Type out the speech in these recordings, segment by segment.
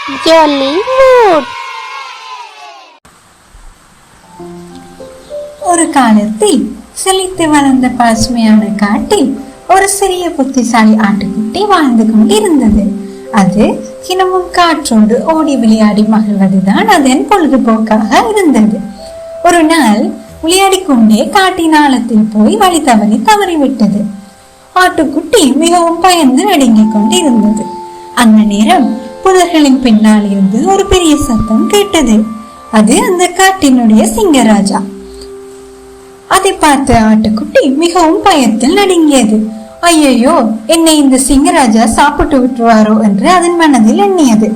Jollywood. ஒரு காலத்தில் செழித்து வளர்ந்த பசுமையான காட்டில் ஒரு சிறிய புத்திசாலி ஆட்டுக்குட்டி வாழ்ந்து கொண்டிருந்தது. அது தினமும் காற்றோடு ஓடி விளையாடி மகிழ்வதுதான் அதன் பொழுதுபோக்காக இருந்தது. ஒரு நாள் விளையாடி கொண்டே காட்டின் ஆழத்தில் போய் வழி தவறிவிட்டது. ஆட்டுக்குட்டி மிகவும் பயந்து நடுங்கிக் கொண்டிருந்தது. அந்த நேரம் புதர்களின் பின்னால் இருந்து ஒரு பெரிய சத்தம் கேட்டது. அது அந்த காட்டினுடைய சிங்கராஜா. அதை பார்த்த ஆட்டுக்குட்டி மிகவும் பயத்தில் நடுங்கியது. ஐயோ, என்னை இந்த சிங்கராஜா சாப்பிட்டு விட்டுருவாரோ என்று அதன் மனதில் எண்ணியது.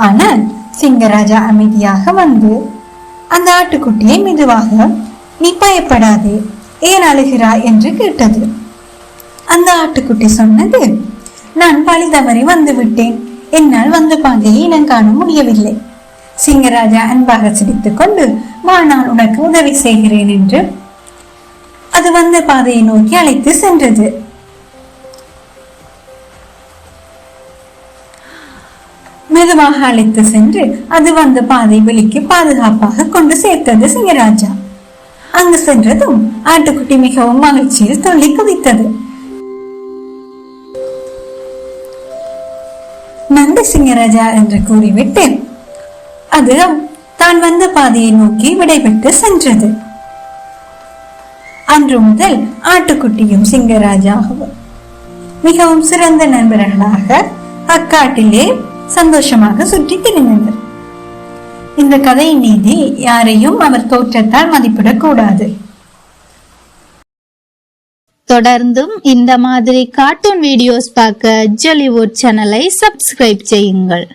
ஆனால் சிங்கராஜா அமைதியாக வந்து அந்த ஆட்டுக்குட்டியை மெதுவாக, நீ பயப்படாதே, ஏன் அழுகிறாய் என்று கேட்டது. அந்த ஆட்டுக்குட்டி சொன்னது, நான் வழி தவறி வந்து விட்டேன், என்னால் வந்த பாதையை இனம் காண முடியவில்லை. சிங்கராஜா அன்பாக சிரித்துக் கொண்டு, நான் உனக்கு உதவி செய்கிறேன் என்று அது வந்த பாதையை நோக்கி அழைத்து சென்றது. மெதுவாக அழைத்து சென்று அது வந்த பாதை வெளிக்கு பாதுகாப்பாக கொண்டு சேர்த்தது சிங்கராஜா. அங்கு சென்றதும் ஆட்டுக்குட்டி மிகவும் மகிழ்ச்சியில் துள்ளி குதித்தது. நன்றி சிங்கராஜா என்று கூறிவிட்டு அது தான் வந்த பாதையை நோக்கி விடைபெற்று சென்றது. அன்று முதல் ஆட்டுக்குட்டியும் சிங்கராஜாவும் மிகவும் சிறந்த நண்பர்களாக அக்காட்டிலே சந்தோஷமாக சுற்றி திரிந்தனர். இந்த கதையின் நீதி, யாரையும் அவர் தோற்றத்தால் மதிப்பிடக் கூடாது. தொடர்ந்தும் இந்த மாதிரி கார்ட்டூன் வீடியோஸ் பார்க்க ஜாலிவுட் சேனலை சப்ஸ்கிரைப் செய்யுங்கள்.